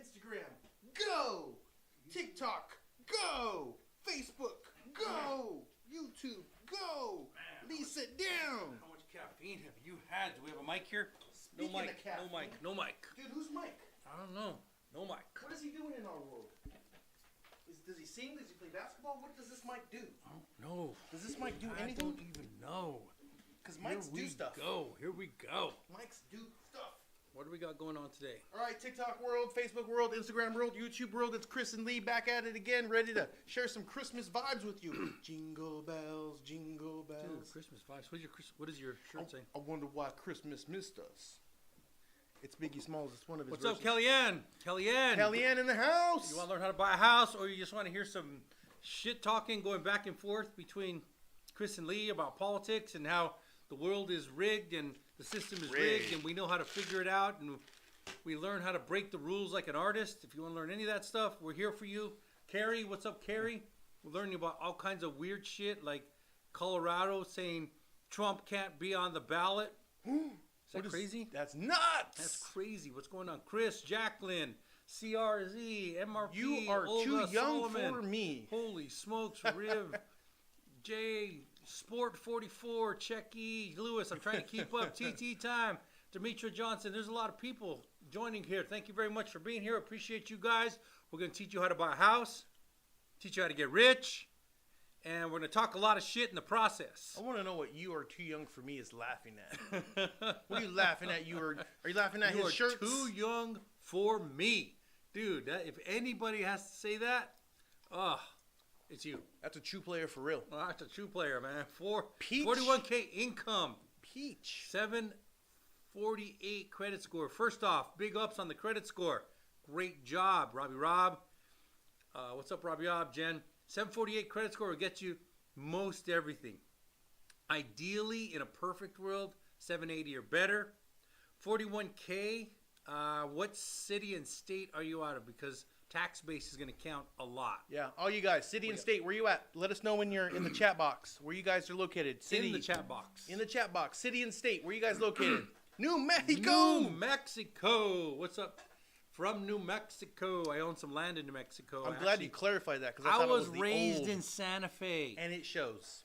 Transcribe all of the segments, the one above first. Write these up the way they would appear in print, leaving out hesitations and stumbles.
Instagram, go! TikTok, go! Facebook, go! YouTube, go! Man, Lisa, down! How much caffeine have you had? Do we have a mic here? Speaking no mic. of caffeine, No mic. No mic. Dude, who's Mike? I don't know. No mic. What is he doing in our world? Does he sing? Does he play basketball? What does this Mike do? Oh no. Does this Mike do I anything? don't even know. Because Mike's do stuff. Here we go. Mike's do stuff. What do we got going on today? All right, TikTok world, Facebook world, Instagram world, YouTube world. It's Chris and Lee back at it again, ready to share some Christmas vibes with you. Jingle bells, jingle bells. Dude, Christmas vibes. What does your shirt say? I wonder why Christmas missed us. It's Biggie Smalls. It's one of his What's verses. up, Kellyanne? Kellyanne. Kellyanne in the house. You want to learn how to buy a house, or you just want to hear some shit talking going back and forth between Chris and Lee about politics and how the world is rigged and the system is rigged and we know how to figure it out and we learn how to break the rules like an artist. If you want to learn any of that stuff, we're here for you. Carrie, what's up, Carrie? We're learning about all kinds of weird shit like Colorado saying Trump can't be on the ballot. Is that crazy? That's nuts. That's crazy. What's going on? Chris, Jacqueline, CRZ, MRP, You are Olga, too young Solomon. for me. Holy smokes, Riv, Jay, Sport 44, Checky, Lewis. I'm trying to keep up. TT time. Demetra Johnson. There's a lot of people joining here. Thank you very much for being here. Appreciate you guys. We're going to teach you how to buy a house, teach you how to get rich, and we're going to talk a lot of shit in the process. I want to know what you are too young for me is laughing at. What are you laughing at? Are you laughing at You his are shirts? too young for me. Dude, if anybody has to say that, it's you. That's a true player for real. Well, that's a true player, man. Peach. 41K income. Peach. 748 credit score. First off, big ups on the credit score. Great job, Robbie Rob. What's up, Robbie Rob? Jen. 748 credit score will get you most everything. Ideally, in a perfect world, 780 or better. 41K. What city and state are you out of? Because tax base is going to count a lot. Yeah, all you guys, city and state, where you at? Let us know when you're in the chat box where you guys are located. City, in the chat box. In the chat box, city and state, where you guys located? New Mexico. New Mexico. What's up? From New Mexico. I own some land in New Mexico. I'm glad you clarified that because I was raised in Santa Fe. And it shows.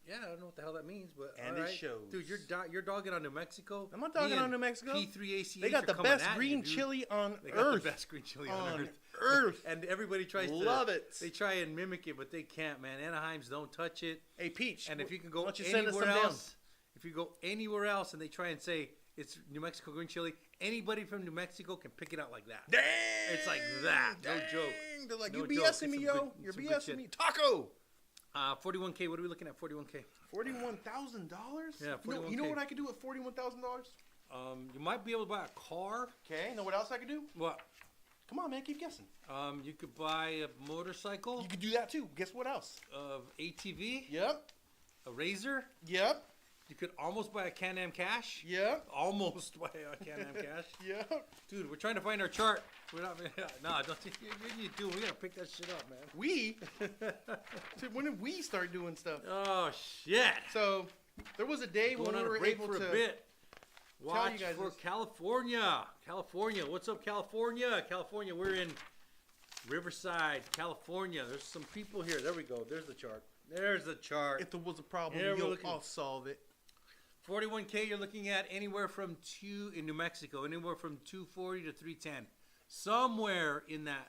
Yeah, I don't know what the hell that means, but and all it right. shows. Dude, you're dogging on New Mexico. I'm not dogging on New Mexico. P3ACH. They got the best green chili on They earth. got the best green chili on earth. And everybody tries to love it. They try and mimic it, but they can't, man. Anaheim's don't touch it. Hey, Peach. And if you can go why don't you send us anywhere some else, if you go anywhere else and they try and say it's New Mexico green chili, anybody from New Mexico can pick it out like that. Dang. It's like that. No joke. They're like, No you joke. BSing me, It's yo. some good- You're some good BSing shit. me. Taco. 41K. What are we looking at? 41K. $41,000? Yeah, You know $41K. what I could do with $41,000? You might be able to buy a car. Okay. Know what else I could do? What? Come on, man. Keep guessing. You could buy a motorcycle. You could do that too. Guess what else? Of ATV. Yep. A Razor. Yep. You could almost buy a Can-Am Cash. Yep. Almost buy a Can-Am Cash. Yep. Dude, we're trying to find our chart. We're not. Nah, don't you do? We gotta pick that shit up, man. We? Dude, when did we start doing stuff? Oh shit! So there was a day when Going we on a were break able for to a bit. Watch you guys for this. California. California. What's up, California? California. We're in Riverside, California. There's some people here. There we go. There's the chart. There's the chart. If there was a problem, Yeah, I'll solve it. 41K. You're looking at anywhere from in New Mexico, anywhere from 240 to 310. Somewhere in that.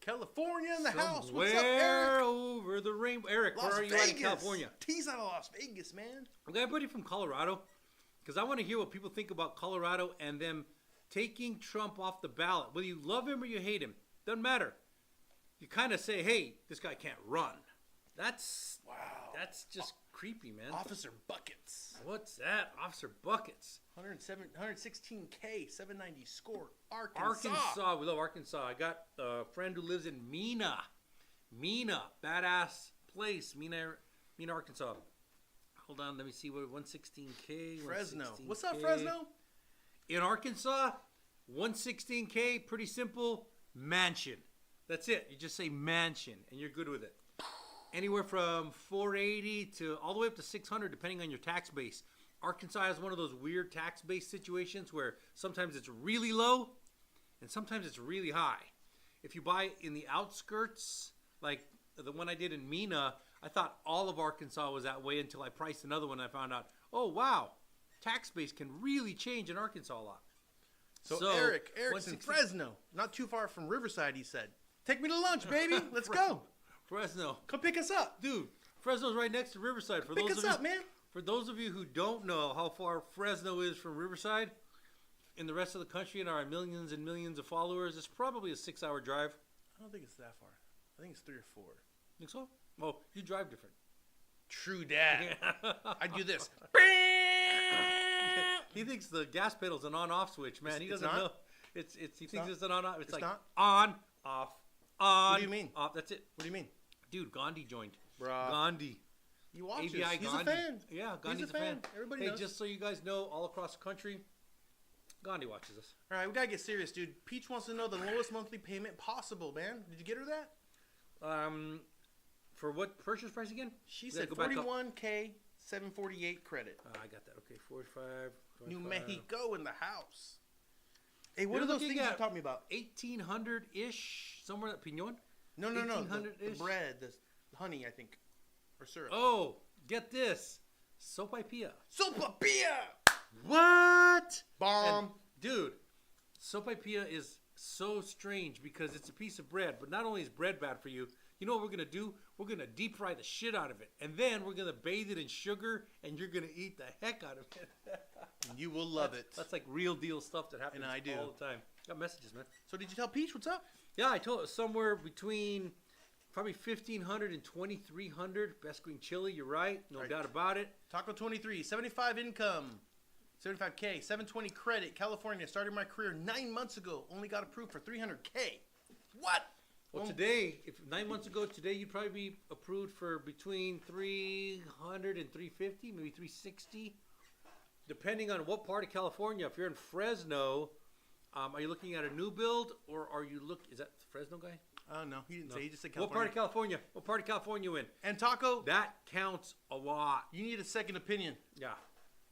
California in the house. What's up, Somewhere Eric? over the rainbow. Eric, Las where are you Vegas. at in California? He's out of Las Vegas, man. I got a buddy from Colorado because I want to hear what people think about Colorado and them taking Trump off the ballot. Whether you love him or you hate him, doesn't matter. You kind of say, hey, this guy can't run. That's just creepy, man. Officer Buckets. What's that? Officer Buckets. 116K, 790 score. Arkansas. We love Arkansas. I got a friend who lives in Mena. Badass place. Mena, Arkansas. Hold on, let me see what 116K. Fresno. 116K. What's up, Fresno? In Arkansas, 116K, pretty simple, mansion. That's it. You just say mansion, and you're good with it. Anywhere from 480 to all the way up to 600, depending on your tax base. Arkansas has one of those weird tax-based situations where sometimes it's really low and sometimes it's really high. If you buy in the outskirts, like the one I did in Mena, I thought all of Arkansas was that way until I priced another one and I found out, oh, wow, tax base can really change in Arkansas a lot. So Eric's in Fresno, not too far from Riverside, he said. Take me to lunch, baby. Let's go. Fresno. Come pick us up. Dude, Fresno's right next to Riverside. Pick us up, man. For those of you who don't know how far Fresno is from Riverside, in the rest of the country and our millions and millions of followers, it's probably a 6-hour drive. I don't think it's that far. I think it's 3 or 4. Think so? Well, you drive different. True that. I do this. He thinks the gas pedal's an on-off switch, man. He doesn't know. He thinks it's an on-off. It's like not? on, off, on. What do you mean? Off. That's it. What do you mean? Dude, Gandhi joined. Bruh. Gandhi. He watches. ABI He's Gandhi. a fan. Yeah, Gandhi's He's a fan. Everybody knows. just so you guys know, all across the country, Gandhi watches us. All right, we got to get serious, dude. Peach wants to know the lowest monthly payment possible, man. Did you get her that? For what purchase price again? She said $41K, $748 credit. I got that. Okay, 45. 25. New Mexico in the house. Hey, what are those things you're talking about? 1,800-ish, somewhere at Pinon? No. The bread, the honey, I think. Or syrup. Oh, get this. Sopaipilla. Sopapilla! What? Bomb. And, dude, sopaipilla is so strange because it's a piece of bread. But not only is bread bad for you, you know what we're going to do? We're going to deep fry the shit out of it. And then we're going to bathe it in sugar, and you're going to eat the heck out of it. You will love it. That's like real deal stuff that happens I do. all the time. Got messages, man. So did you tell Peach what's up? Yeah, I told her somewhere between probably 1,500 and 2,300. Best green chili, you're right. No doubt about it. Taco 23, 75 income. 75K, 720 credit. California, started my career 9 months ago. Only got approved for 300K. What? Well, today, if 9 months ago, today you'd probably be approved for between 300 and 350, maybe 360, depending on what part of California. If you're in Fresno, are you looking at a new build, or are you is that the Fresno guy? No, he didn't say. He just said California. What part of California you in? And Taco? That counts a lot. You need a second opinion. Yeah.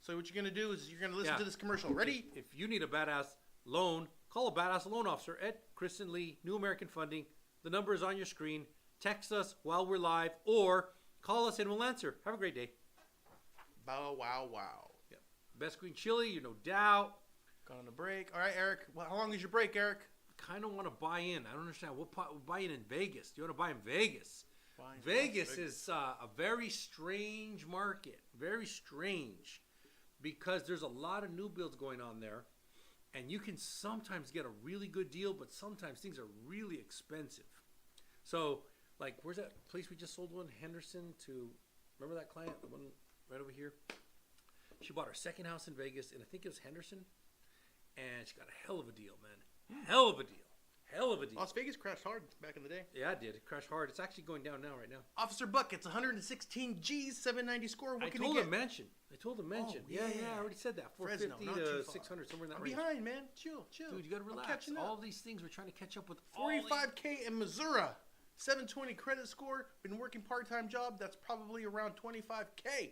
So what you're going to do is you're going to listen to this commercial. Ready? If you need a badass loan, call a badass loan officer at Kristen Lee, New American Funding. The number is on your screen. Text us while we're live or call us and we'll answer. Have a great day. Bow, wow, wow. Yep. Best green chili, you no doubt. Got on a break. All right, Eric. Well, how long is your break, Eric? Kind of want to buy in. I don't understand. We'll buy in Vegas. Do you want to buy in Vegas? Vegas is a very strange market. Very strange. Because there's a lot of new builds going on there. And you can sometimes get a really good deal, but sometimes things are really expensive. So, like, where's that place we just sold one? Henderson to, remember that client? The one right over here? She bought her second house in Vegas, and I think it was Henderson. And she got a hell of a deal, man. Hell of a deal. Hell of a deal. Las Vegas crashed hard back in the day. Yeah, it did. It crashed hard. It's actually going down now, right now. Officer Buckets, 116 G's, 790 score. What can he get? I told him mention. Yeah, I already said that. 450 to 600, somewhere in that range. Behind, man. Chill. Dude, you got to relax. All these things we're trying to catch up with. 45K in Missouri. 720 credit score. Been working part-time job. That's probably around 25K.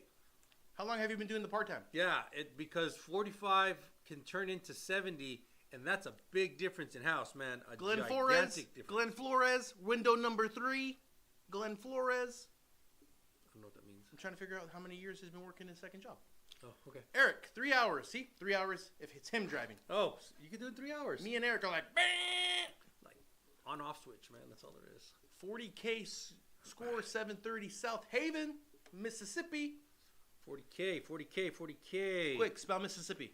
How long have you been doing the part-time? Yeah, because 45 can turn into 70. And that's a big difference in house, man. Glenn Flores, window number 3. Glenn Flores. I don't know what that means. I'm trying to figure out how many years he's been working his second job. Oh, okay. Eric, 3 hours. See? 3 hours if it's him driving. Oh, you can do it in 3 hours. Me and Eric are like, bah! Like, on-off switch, man. That's all there is. 40K score, 730 South Haven, Mississippi. 40K. Quick, spell Mississippi.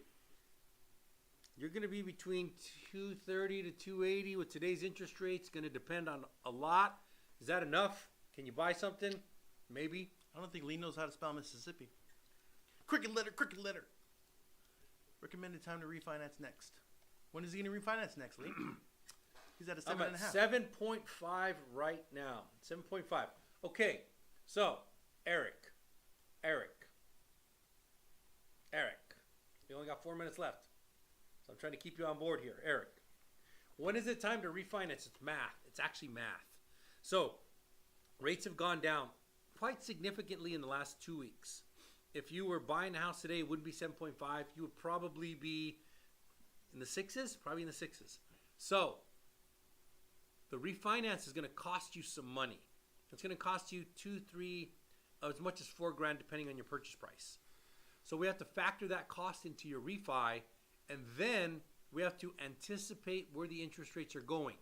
You're going to be between 230 to 280 with today's interest rates. Going to depend on a lot. Is that enough? Can you buy something? Maybe. I don't think Lee knows how to spell Mississippi. Cricket letter. Recommended time to refinance next. When is he going to refinance next, Lee? He's at a 7.5. I'm at 7.5 right now. 7.5. Okay. So, Eric. We only got 4 minutes left. So I'm trying to keep you on board here. Eric, when is it time to refinance? It's math. It's actually math. So rates have gone down quite significantly in the last 2 weeks. if you were buying a house today, it wouldn't be 7.5. You would probably be in the sixes, probably in the sixes. So the refinance is going to cost you some money. It's going to cost you 2, 3, as much as $4,000, depending on your purchase price. So we have to factor that cost into your refi, and then we have to anticipate where the interest rates are going.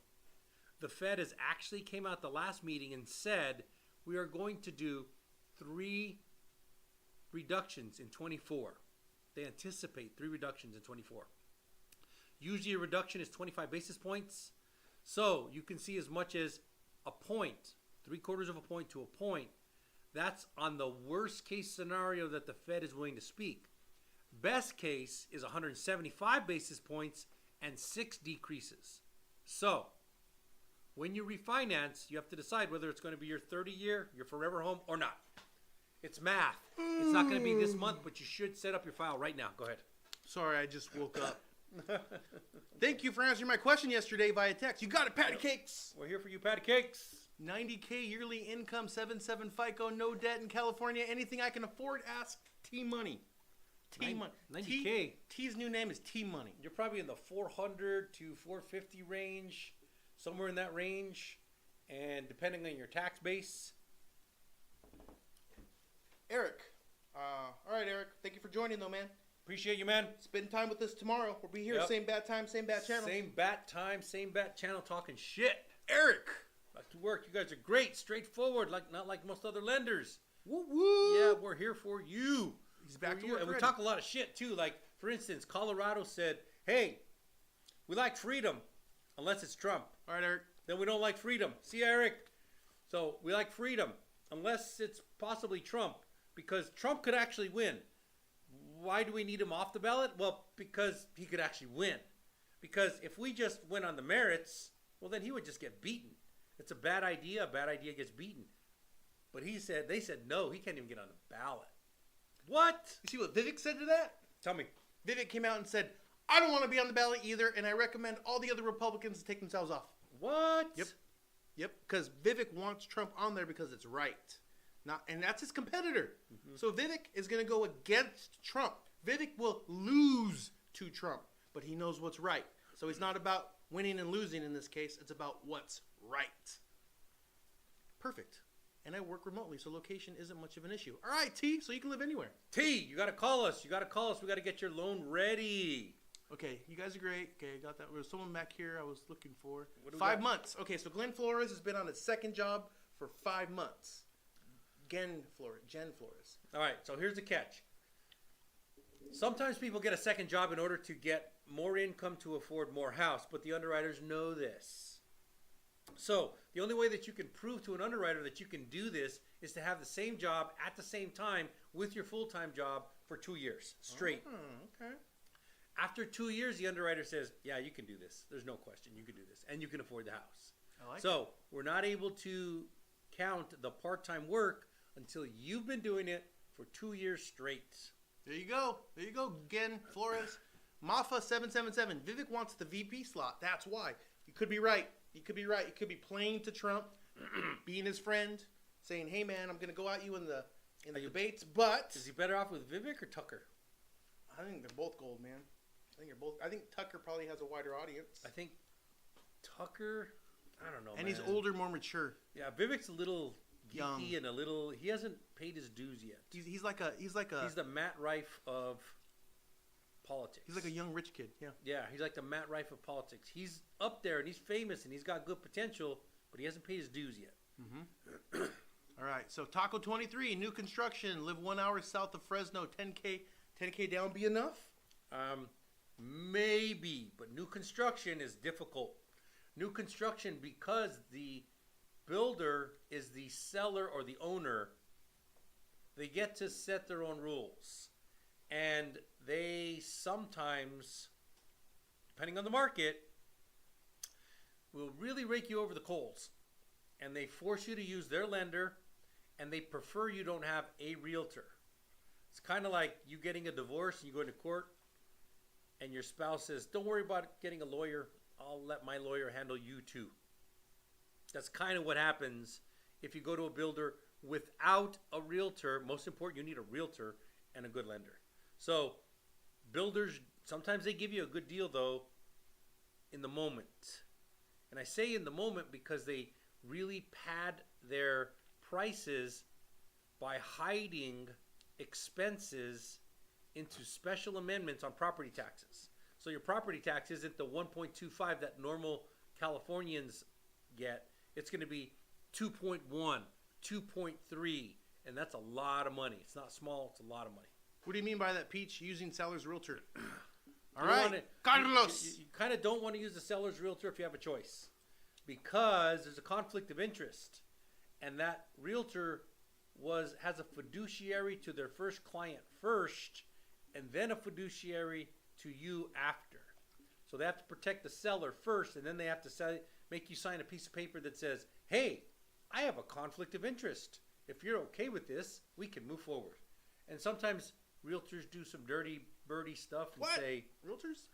The Fed has actually came out the last meeting and said we are going to do 3 reductions in 24. They anticipate 3 reductions in 24. Usually a reduction is 25 basis points. So you can see as much as a point, 3/4 of a point to a point. That's on the worst case scenario that the Fed is willing to speak. Best case is 175 basis points and 6 decreases. So when you refinance, you have to decide whether it's going to be your 30-year, your forever home, or not. It's math. It's not going to be this month, but you should set up your file right now. Go ahead. Sorry, I just woke up. Thank you for answering my question yesterday via text. You got it, Patty Cakes. We're here for you, Patty Cakes. 90K yearly income, 7.7 FICO, no debt in California. Anything I can afford? Ask T Money. T Money. 90K. T's new name is T Money. You're probably in the 400 to 450 range, somewhere in that range, and depending on your tax base. Eric. All right, Eric. Thank you for joining, though, man. Appreciate you, man. Spend time with us tomorrow. We'll be here, Yep. same bat time, same bat channel. Same bat time, same bat channel, talking shit. Eric. Back to work. You guys are great, straightforward, not like most other lenders. Woo woo. Yeah, we're here for you. He's back For to you. work And we already. talk a lot of shit too. Like, for instance, Colorado said, "Hey, we like freedom, unless it's Trump. All right, Eric. Then we don't like freedom." See, Eric? So we like freedom, unless it's possibly Trump, because Trump could actually win. Why do we need him off the ballot? Well, because he could actually win. Because if we just went on the merits, well, then he would just get beaten. It's a bad idea. A bad idea gets beaten. But they said no, he can't even get on the ballot. What? You see what Vivek said to that? Tell me. Vivek came out and said, I don't want to be on the ballot either, and I recommend all the other Republicans to take themselves off. What? Yep, because Vivek wants Trump on there because it's right. And that's his competitor. Mm-hmm. So Vivek is going to go against Trump. Vivek will lose to Trump, but he knows what's right. So it's not about winning and losing in this case. It's about what's right. Perfect. And I work remotely, so location isn't much of an issue. All right, T, so you can live anywhere. T, you got to call us. We got to get your loan ready. Okay, you guys are great. Okay, I got that. There was someone back here I was looking for. What do we 5 got? months. Okay, so Glenn Flores has been on his second job for 5 months. Jen Flores. All right, so here's the catch. Sometimes people get a second job in order to get more income to afford more house, but the underwriters know this. So the only way that you can prove to an underwriter that you can do this is to have the same job at the same time with your full-time job for 2 years straight. Oh, okay. After 2 years, the underwriter says, yeah, you can do this. There's no question. You can do this. And you can afford the house. I like So we're not able to count the part-time work until you've been doing it for 2 years straight. There you go. There you go, Gen Flores. Mafa 777. Vivek wants the VP slot. That's why. You could be right. You could be right. You could be playing to Trump, being his friend, saying, "Hey man, I'm gonna go at you in the debates." But Is he better off with Vivek or Tucker? I think they're both gold, man. I think Tucker probably has a wider audience, I think Tucker, I don't know, and man. he's older, more mature. Yeah, Vivek's a little Young. geeky and a little. He hasn't paid his dues yet. He's like a He's the Matt Rife of politics. he's like a young rich kid. Yeah. Yeah, he's like the Matt Rife of politics. He's up there and he's famous and he's got good potential, but he hasn't paid his dues yet. All right. So Taco 23, new construction, live 1 hour south of Fresno, 10K down be enough? Maybe, but new construction is difficult. New construction, because the builder is the seller or the owner, they get to set their own rules. And they sometimes, depending on the market, will really rake you over the coals. And they force you to use their lender, and they prefer you don't have a realtor. It's kind of like you getting a divorce and you go into court, and your spouse says, don't worry about getting a lawyer. I'll let my lawyer handle you too. That's kind of what happens if you go to a builder without a realtor. Most important, you need a realtor, and a good lender. So builders, sometimes they give you a good deal though in the moment. And I say in the moment because they really pad their prices by hiding expenses into special amendments on property taxes. So your property tax isn't the 1.25 that normal Californians get. It's going to be 2.1, 2.3, and that's a lot of money. It's not small, it's a lot of money. What do you mean by that, Peach? Using seller's realtor. All You right, wanna- Carlos. You kind of don't want to use the seller's realtor if you have a choice, because there's a conflict of interest, and that realtor has a fiduciary to their first client first, and then a fiduciary to you after. So they have to protect the seller first, and then they have to make you sign a piece of paper that says, hey, I have a conflict of interest. If you're okay with this, we can move forward. And sometimes realtors do some dirty birdie stuff and say, realtors?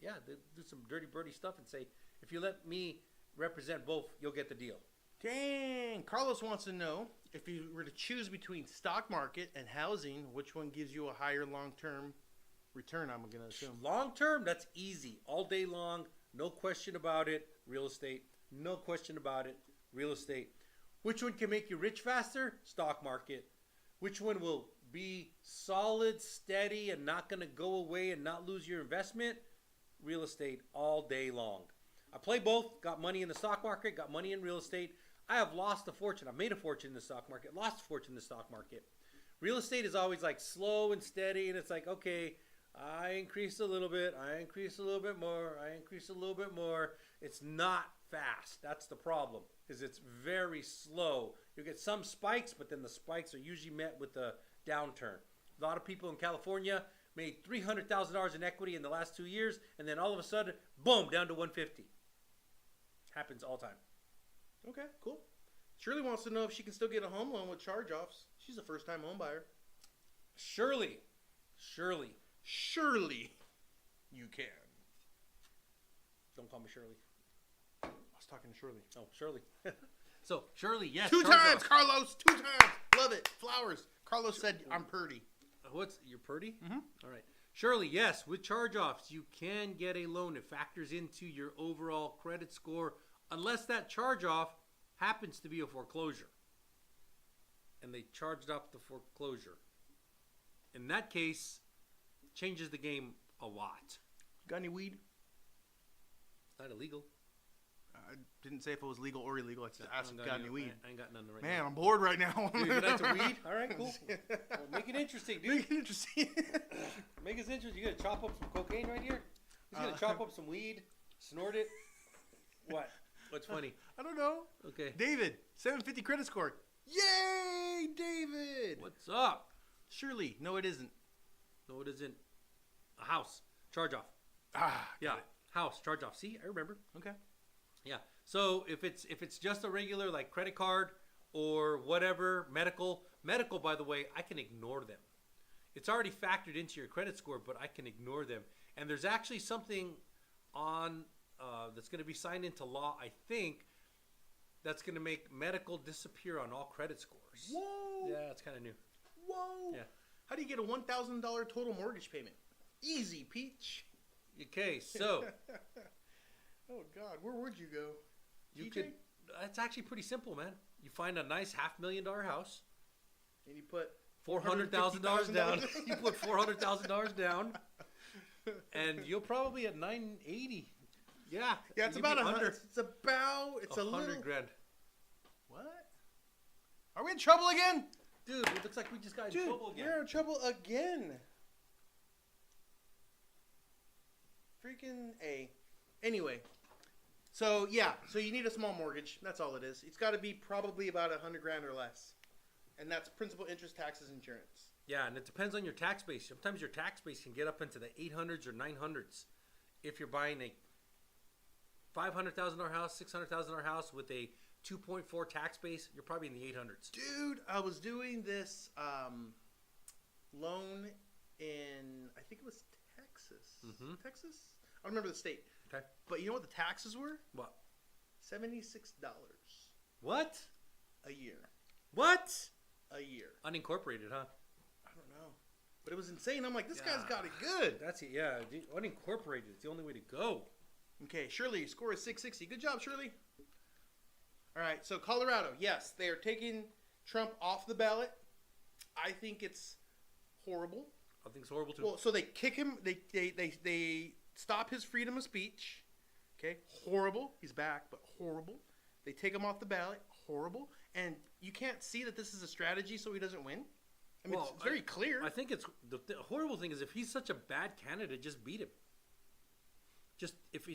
yeah, they do some dirty birdie stuff and say, if you let me represent both, you'll get the deal. Dang. Carlos wants to know, if you were to choose between stock market and housing, which one gives you a higher long-term return, I'm going to assume. Long term, that's easy. All day long, no question about it. Real estate, no question about it. Real estate. Which one can make you rich faster? Stock market. Which one will be solid, steady, and not going to go away and not lose your investment? Real estate all day long. I play both. Got money in the stock market, got money in real estate. I have lost a fortune. I've made a fortune in the stock market, lost a fortune in the stock market. Real estate is always like slow and steady, and it's like, okay, I increased a little bit, I increased a little bit more, I increased a little bit more. It's not fast. That's the problem, is it's very slow. You get some spikes, but then the spikes are usually met with a downturn. A lot of people in California made $300,000 in equity in the last 2 years, and then all of a sudden, boom, down to 150. Happens all the time. Okay, cool. Shirley wants to know if she can still get a home loan with charge-offs. She's a first-time home buyer. Surely You can. Don't call me Shirley. I was talking to Shirley. Oh, Shirley. So, Shirley, yes. Two charge times, off. Carlos. 2 times. Love it. Flowers. Carlos said I'm purdy. You're purdy? Mm-hmm. All right. Shirley, yes, with charge-offs, you can get a loan. It factors into your overall credit score, unless that charge-off happens to be a foreclosure. And they charged off the foreclosure. In that case, changes the game a lot. Got any weed? It's not illegal. I didn't say if it was legal or illegal. I said ask if got any weed. I ain't got none right Man, now. I'm bored right now. Dude, you like some weed? All right, cool. Well, make it interesting, dude. Make it interesting. Make it interesting. You gonna chop up some cocaine right here? He's gonna chop up some weed, snort it. What? What's funny? I don't know. Okay. David, 750 credit score. Yay, David. What's up? Shirley, no, it isn't. No, it isn't. A house. Charge off. Ah, Yeah. got it. House. Charge off. See, I remember. Okay. Yeah. So if it's just a regular like credit card or whatever, medical, by the way, I can ignore them. It's already factored into your credit score, but I can ignore them. And there's actually something on that's going to be signed into law, I think, that's going to make medical disappear on all credit scores. Whoa. Yeah, it's kind of new. Whoa. Yeah. How do you get a $1,000 total mortgage payment? Easy, Peach. Okay, so Oh, God. Where would you go? you TJ? could. It's actually pretty simple, man. You find a nice $500,000 house. And you put $400,000 down. $450,000 You put $400,000 down, and you'll probably at 980. Yeah, Yeah, it's you'd about be 100. under It's about. It's a little. $100,000. What? Are we in trouble again? Dude, it looks like we just got in Dude, trouble again. you're in trouble again. Freaking A. Anyway, so yeah, so you need a small mortgage. That's all it is. It's got to be probably about $100,000 or less, and that's principal, interest, taxes, insurance. Yeah, and it depends on your tax base. Sometimes your tax base can get up into the 800s or 900s. If you're buying a $500,000 house, $600,000 house with a 2.4 tax base, you're probably in the 800s. Dude, I was doing this loan in, I think it was Texas. Mhm. Texas? I don't remember the state. Okay. But you know what the taxes were? What? $76 What? a year. What? A year. Unincorporated, huh? I don't know. But it was insane. I'm like, this guy's got it good. That's it. Yeah, unincorporated. It's the only way to go. Okay, Shirley, score is 660. Good job, Shirley. All right, so Colorado, yes, they are taking Trump off the ballot. I think it's horrible. I think it's horrible too. Well, so they kick him. They stop his freedom of speech. Okay, horrible. He's back, but horrible. They take him off the ballot. Horrible. And you can't see that this is a strategy so he doesn't win. I mean, it's very clear. I think it's the horrible thing is if he's such a bad candidate, just beat him. Just if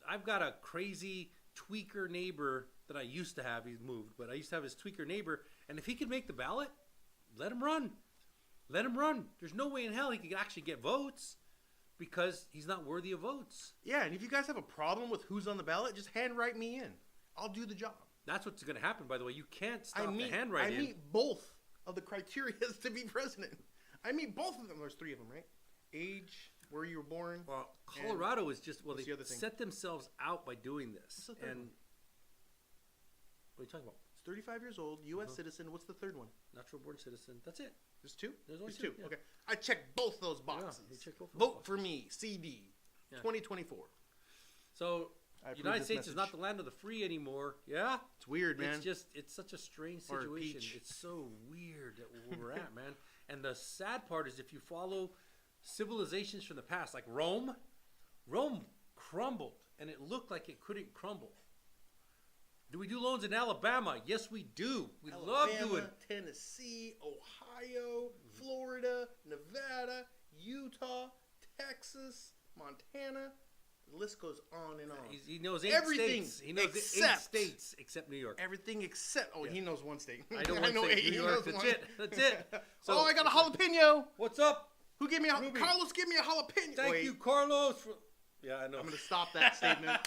I've got a crazy tweaker neighbor that I used to have. He's moved, but I used to have his tweaker neighbor, and if he could make the ballot, let him run. Let him run. There's no way in hell he could actually get votes because he's not worthy of votes. Yeah, and if you guys have a problem with who's on the ballot, just handwrite me in. I'll do the job. That's what's going to happen, by the way. You can't stop the handwriting. I meet both of the criteria to be president. I meet both of them. There's 3 of them, right? Age, where you were born. Well, Colorado is just, they the other thing? set themselves out by doing this. What's the third And one? what are you talking about? It's 35 years old, U.S. citizen. What's the third one? Natural born citizen. That's it. There's 2? There's only There's 2. yeah. Okay. I checked both those boxes. you checked both those Vote boxes. for me, CD, 2024. So, I approve United this States is message. not the land of the free anymore. Yeah? It's weird, man. It's such a strange Or situation. peach. It's so weird where we're at, man. And the sad part is if you follow civilizations from the past, like Rome crumbled, and it looked like it couldn't crumble. Do we do loans in Alabama? Yes, we do. We love doing. Tennessee, Ohio, Florida, Nevada, Utah, Texas, Montana. The list goes on and on. He knows 8 Everything states. He knows 8 except- states except New York. Everything except he knows 1 state. I know one state, 8. New He York. knows That's 1. it. That's it. So, I got a jalapeno. What's up? Who gave me a Ruby. Carlos? Give me a jalapeno. Thank Wait, you, Carlos. Yeah, I know. I'm gonna stop that statement.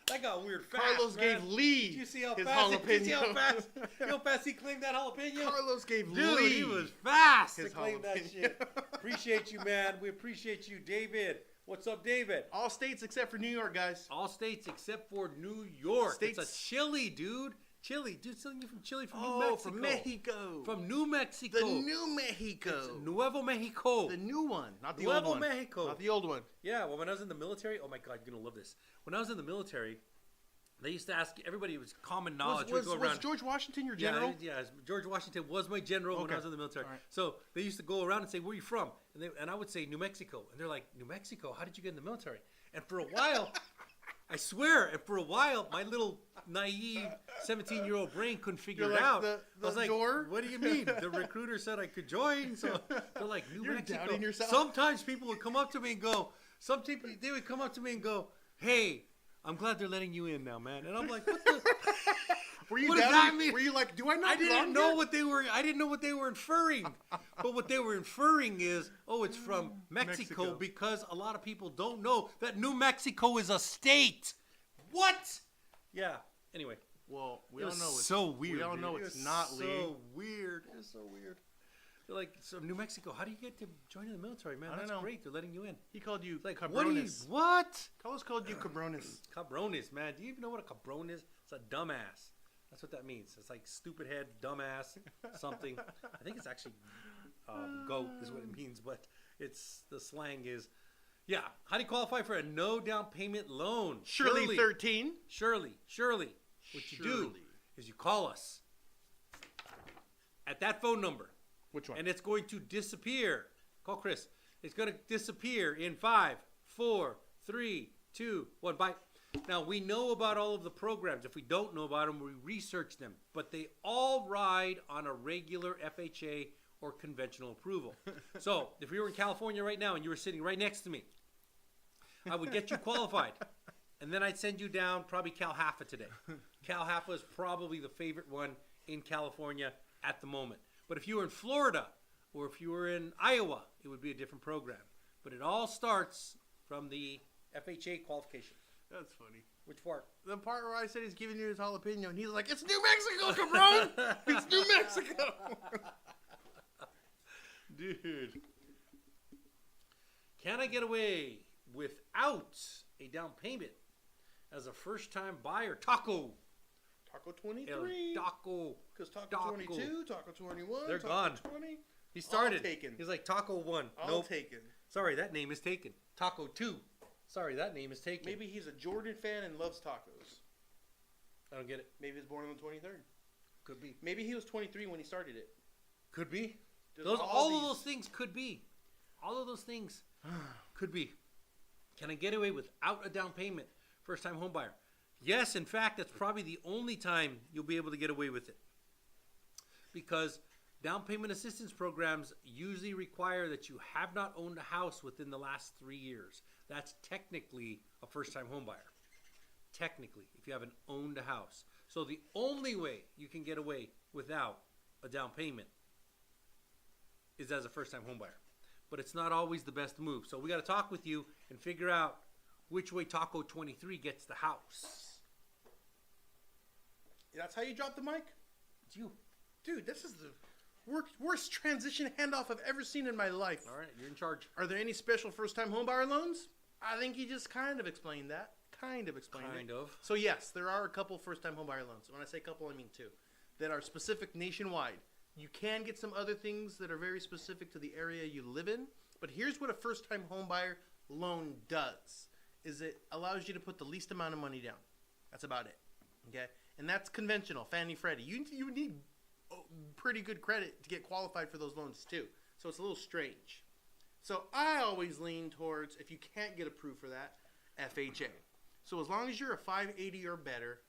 That got weird fast. Carlos man. gave Lee Did you see how his fast? jalapeno. Did you see how fast? You know how fast he claimed that jalapeno? Carlos gave Dude, Lee he was fast to his claim that jalapeno. shit. Appreciate you, man. We appreciate you, David. What's up, David? All states except for New York, guys. All states except for New York. States- It's a Chile, dude. Chile. Dude, something from Chile, from New Oh, Mexico. from Mexico. From New Mexico. The new Mexico. It's Nuevo Mexico. The new one, not the Nuevo old one. Mexico. Not the old one. Yeah, well, when I was in the military, oh my God, you're going to love this. When I was in the military, they used to ask everybody, it was common knowledge. Was We'd go around. George Washington your general? Yeah, George Washington was my general when Okay. I was in the military. All right. So they used to go around and say, "Where are you from?" And I would say, "New Mexico." And they're like, "New Mexico? How did you get in the military?" And for a while, I swear, and for a while, my little naive 17-year-old brain couldn't figure You're it like, out. the I was like, door? "What do you mean?" The recruiter said I could join. So they're like, "New You're Mexico." doubting yourself? Sometimes people would come up to me and go, they would come up to me and go, "Hey, I'm glad they're letting you in now, man." And I'm like, "What the?" Were you What does doubting? that mean? Were you like, do I not I didn't belong know here? what they were. I didn't know what they were inferring. But what they were inferring is, oh, it's from Mexico, Mexico. because a lot of people don't know that New Mexico is a state. What? Yeah. Anyway, Well, we it all was know it's so weird. We all dude. know It it's was not so Lee. weird. It was so weird. They're like, so New Mexico, how do you get to join in the military, man? I don't That's know. great. They're letting you in. He called you Like, what do you? cabrones. What? Carlos called you cabrones. Cabrones, man. Do you even know what a cabron is? It's a dumbass. That's what that means. It's like stupid head, dumbass, something. I think it's actually goat is what it means, but it's the slang is, yeah. How do you qualify for a no down payment loan? Shirley 13. Shirley. What you do Shirley. is you call us at that phone number, Which one? and it's going to disappear. Call Chris. It's going to disappear in 5, 4, 3, 2, 1. Bye. Now, we know about all of the programs. If we don't know about them, we research them. But they all ride on a regular FHA or conventional approval. So, if you were in California right now and you were sitting right next to me, I would get you qualified. And then I'd send you down probably Cal Haffa today. Cal Haffa is probably the favorite one in California at the moment. But if you were in Florida or if you were in Iowa, it would be a different program. But it all starts from the FHA qualification. That's funny. Which part? The part where I said he's giving you his jalapeno, and he's like, "It's New Mexico, cabron! It's New Mexico!" Dude. Can I get away without a down payment as a first-time buyer? Taco. Taco El 23. Taco. Because Taco Taco. 22, Taco 21, They're Taco gone. 20. He started. All taken. He's like Taco 1. All Nope. taken. Sorry, that name is taken. Taco 2. Sorry, that name is taken. Maybe he's a Jordan fan and loves tacos. I don't get it. Maybe he was born on the 23rd. Could be. Maybe he was 23 when he started it. Could be. There's All of those things could be. All of those things could be. Can I get away without a down payment? First time home buyer. Yes, in fact, that's probably the only time you'll be able to get away with it. Because down payment assistance programs usually require that you have not owned a house within the last 3 years. That's technically a first time home buyer. Technically, if you haven't owned a house. So the only way you can get away without a down payment is as a first time home buyer. But it's not always the best move. So we got to talk with you and figure out which way Taco 23 gets the house. That's how you drop the mic? It's you. Dude, this is the worst transition handoff I've ever seen in my life. All right, you're in charge. Are there any special first-time homebuyer loans? I think you just kind of explained that. Kind of. So yes, there are a couple first-time homebuyer loans. When I say couple, I mean two. That are specific nationwide. You can get some other things that are very specific to the area you live in. But here's what a first-time homebuyer loan does. Is it allows you to put the least amount of money down. That's about it. Okay? And that's conventional, Fannie Freddie. You need pretty good credit to get qualified for those loans too. So it's a little strange. So I always lean towards, if you can't get approved for that, FHA. So as long as you're a 580 or better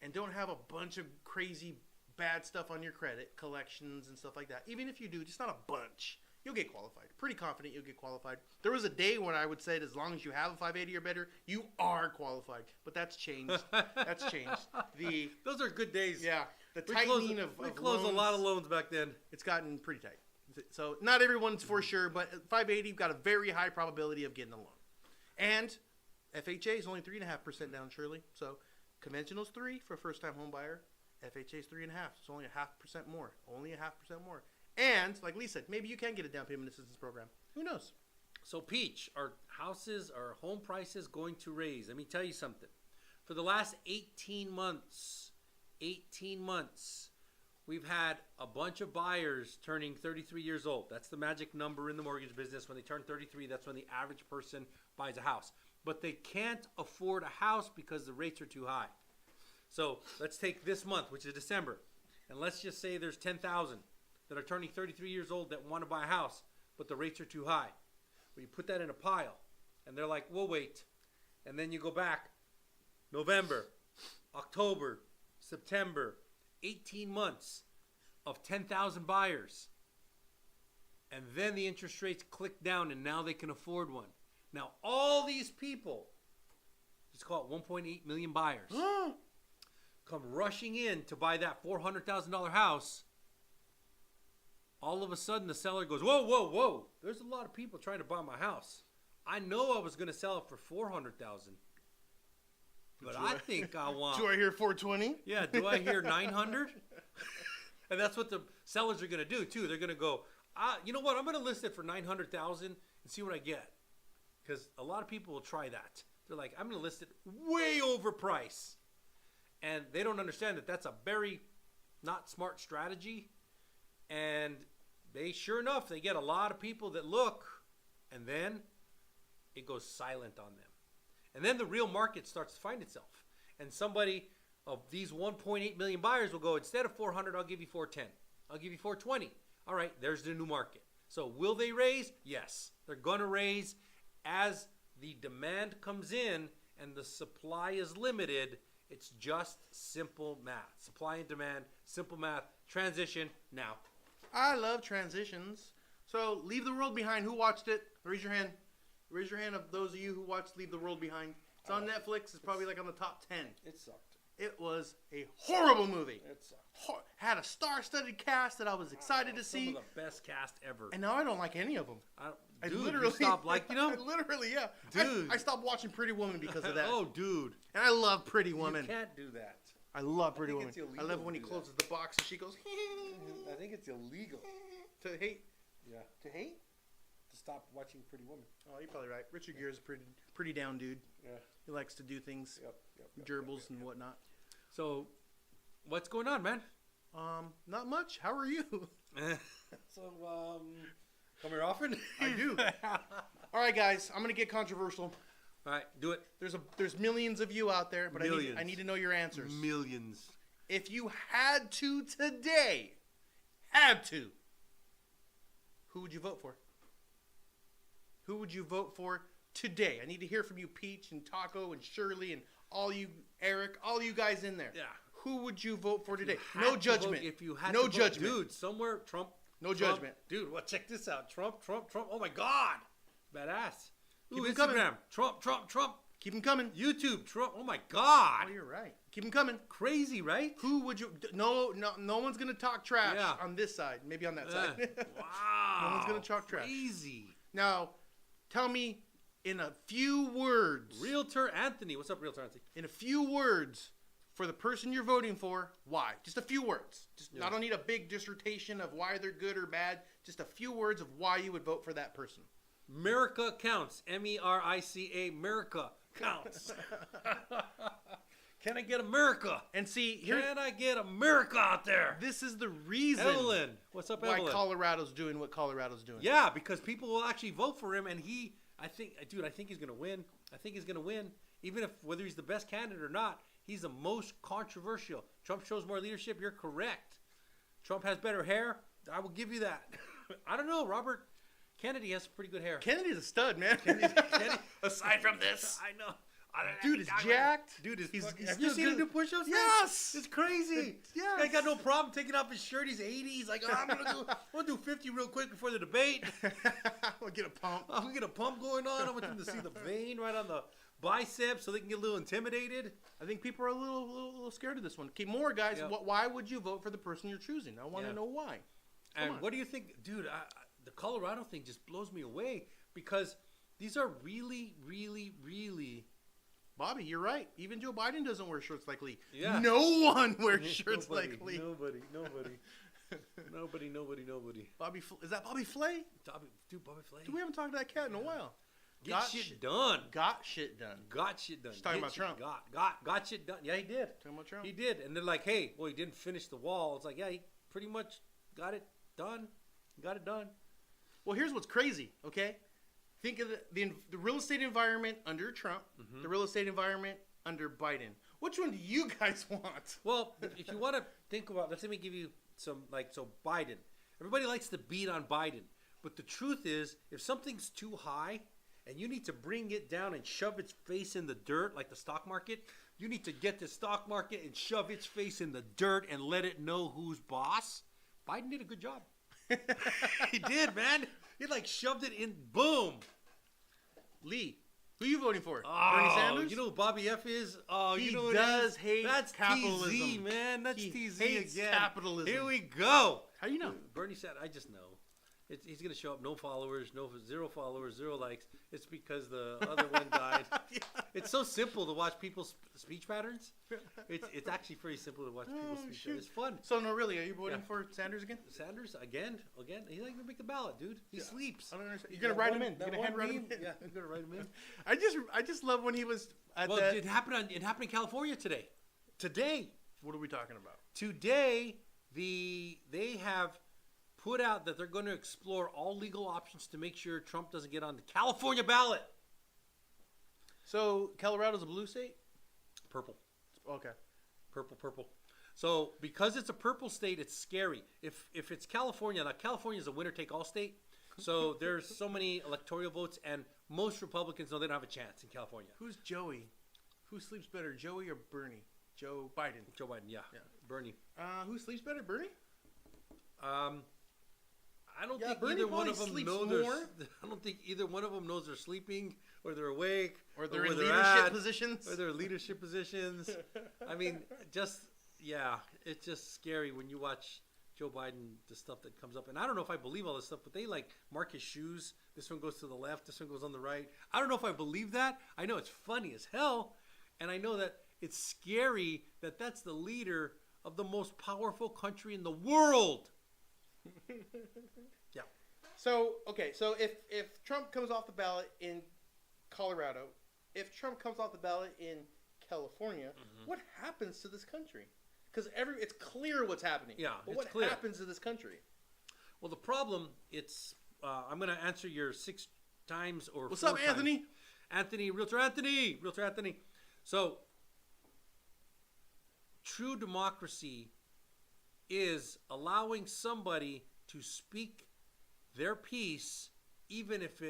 and don't have a bunch of crazy bad stuff on your credit, collections and stuff like that, even if you do, just not a bunch, you'll get qualified. Pretty confident you'll get qualified. There was a day when I would say that as long as you have a 580 or better, you are qualified. But that's changed. That's changed. Those are good days. Yeah. The tightening of we closed loans, a lot of loans back then. It's gotten pretty tight. So not everyone's for sure, but 580, you've got a very high probability of getting a loan. And FHA is only 3.5% down, Shirley. So conventional's 3 for a first-time home buyer. FHA is 3.5. It's only 0.5% more. Only 0.5% more. And like Lee said, maybe you can get a down payment assistance program. Who knows? So Peach, are home prices going to raise? Let me tell you something. For the last 18 months, we've had a bunch of buyers turning 33 years old. That's the magic number in the mortgage business. When they turn 33, that's when the average person buys a house. But they can't afford a house because the rates are too high. So let's take this month, which is December, and let's just say there's 10,000 that are turning 33 years old that want to buy a house, but the rates are too high. Well, you put that in a pile, and they're like, we'll wait. And then you go back, November, October, September, 18 months of 10,000 buyers. And then the interest rates click down, and now they can afford one. Now, all these people, let's call it 1.8 million buyers, come rushing in to buy that $400,000 house. All of a sudden, the seller goes, whoa, whoa, whoa. There's a lot of people trying to buy my house. I know I was going to sell it for $400,000. But I think I want... Do I hear 420? Yeah, do I hear 900? And that's what the sellers are going to do, too. They're going to go, you know what? I'm going to list it for $900,000 and see what I get. Because a lot of people will try that. They're like, I'm going to list it way over price. And they don't understand that that's a very not smart strategy. And they, sure enough, they get a lot of people that look, and then it goes silent on them. And then the real market starts to find itself. And somebody of these 1.8 million buyers will go, instead of 400, I'll give you 410. I'll give you 420. All right, there's the new market. So will they raise? Yes. They're going to raise as the demand comes in and the supply is limited. It's just simple math. Supply and demand, simple math, transition now. I love transitions. So Leave the World Behind. Who watched it? Raise your hand. Raise your hand of those of you who watched Leave the World Behind. It's on Netflix. It's probably like on the top 10. It sucked. It was a horrible movie. It sucked. Had a star-studded cast that I was excited to see. Some of the best cast ever. And now I don't like any of them. I dude, literally you stopped liking them? Literally, yeah. Dude. I stopped watching Pretty Woman because of that. Oh, dude. And I love Pretty Woman. You can't do that. I love Pretty Woman. I love when he to do closes the box and she goes, I think it's illegal. To hate? Yeah. To hate? To stop watching Pretty Woman. Oh, you're probably right. Richard Gere is a pretty down dude. Yeah. He likes to do things, Yep, gerbils and whatnot. So, what's going on, man? Not much. How are you? So, come here often? I do. All right, guys, I'm gonna get controversial. All right, do it. There's millions of you out there, but I need to know your answers. Millions. If you had to today, who would you vote for? Who would you vote for today? I need to hear from you, Peach and Taco and Shirley and all you, Eric, all you guys in there. Yeah. Who would you vote for today? No judgment. If you had no to vote, judgment. dude, somewhere Trump. No Trump, judgment. Dude, well, check this out. Trump. Oh my God. Badass. Ooh, Keep 'em Instagram. coming. Trump. Keep them coming. YouTube. Trump. Oh my God. Oh, you're right. Keep them coming. Crazy, right? Who would you? No one's gonna talk trash Yeah. on this side. Maybe on that side. Wow. No one's gonna talk trash. Crazy. Now, tell me in a few words. Realtor Anthony. What's up, Realtor Anthony? In a few words, for the person you're voting for, why? Just a few words. I don't need a big dissertation of why they're good or bad. Just a few words of why you would vote for that person. America counts. Merica. America counts. Can I get America? And see, Can I get America out there? this is the reason Evelyn. What's up, why Evelyn? Colorado's doing what Colorado's doing. Yeah, because people will actually vote for him, and I think he's gonna win. I think he's gonna win, even if whether he's the best candidate or not. He's the most controversial. Trump shows more leadership. You're correct. Trump has better hair. I will give you that. I don't know. Robert Kennedy has pretty good hair. Kennedy's a stud, man. Kennedy, Aside from this, I know. dude is jacked. Dude is. He's Have you still seen him do good. push-ups? Yes. It's crazy. Yes. Guy got no problem taking off his shirt. He's 80. He's like, I'm gonna do 50 real quick before the debate. We'll get a pump. I'm gonna get a pump going on. I want them to see the vein right on the bicep so they can get a little intimidated. I think people are a little scared of this one. Okay, more guys. Yeah. Why would you vote for the person you're choosing? I want to know why. And what do you think, dude? The Colorado thing just blows me away because these are really, really, really. Bobby, you're right. Even Joe Biden doesn't wear shirts like Lee. Yeah. No one wears shirts like Lee. Nobody. Bobby, is that Bobby Flay? Bobby Flay. Dude, we haven't talked to that cat in a while. Get shit done. Got shit done. She's talking about Trump. Got shit done. Yeah, he did. Talking about Trump. He did. And they're like, hey, well, he didn't finish the wall. It's like, yeah, he pretty much got it done. Got it done. Well, here's what's crazy, okay? Think of the real estate environment under Trump, the real estate environment under Biden. Which one do you guys want? Well, if you want to think about, let me give you some, Biden. Everybody likes to beat on Biden. But the truth is, if something's too high and you need to bring it down and shove its face in the dirt, like the stock market, you need to get the stock market and shove its face in the dirt and let it know who's boss. Biden did a good job. He did, man. He shoved it in. Boom. Lee, who are you voting for? Oh, Bernie Sanders? You know who Bobby F is? Oh, He you know what does it is? hate That's capitalism. TZ, man. That's He TZ hates again. capitalism. Here we go. How do you know? Bernie Sanders, I just know. He's going to show up, no followers, zero followers, 0 likes. It's because the other one died. Yeah. It's so simple to watch people's speech patterns. It's actually pretty simple to watch people's speech patterns. It's fun. So, no, really, are you voting for Sanders again? Sanders, again? He's not going to make the ballot, dude. He sleeps. I don't understand. You're going to write him in. You're going to hand write him in. Yeah, I'm going to write him in. I just love when he was at It happened in California today. What are we talking about? Today, they have put out that they're going to explore all legal options to make sure Trump doesn't get on the California ballot. So, Colorado's a blue state? Purple. Okay. Purple. So, because it's a purple state, it's scary. If it's California, now California is a winner-take-all state. So, there's so many electoral votes, and most Republicans know they don't have a chance in California. Who's Joey? Who sleeps better, Joey or Bernie? Joe Biden. Joe Biden, yeah. Bernie. Who sleeps better, Bernie? I don't think Bernie either one of them sleeps know more. I don't think either one of them knows they're sleeping or they're awake Or they're where in they're leadership at, positions? or they're in leadership positions. I mean, it's just scary when you watch Joe Biden, the stuff that comes up. And I don't know if I believe all this stuff, but they mark his shoes. This one goes to the left. This one goes on the right. I don't know if I believe that. I know it's funny as hell. And I know that it's scary that that's the leader of the most powerful country in the world. Yeah. So if Trump comes off the ballot in Colorado, if Trump comes off the ballot in California, what happens to this country? Because it's clear what's happening. Yeah, but it's what clear. happens to this country? Well, the problem, it's I'm going to answer your 6 times or What's 4 up, times. Anthony? Realtor Anthony. So, true democracy is allowing somebody to speak their piece, even if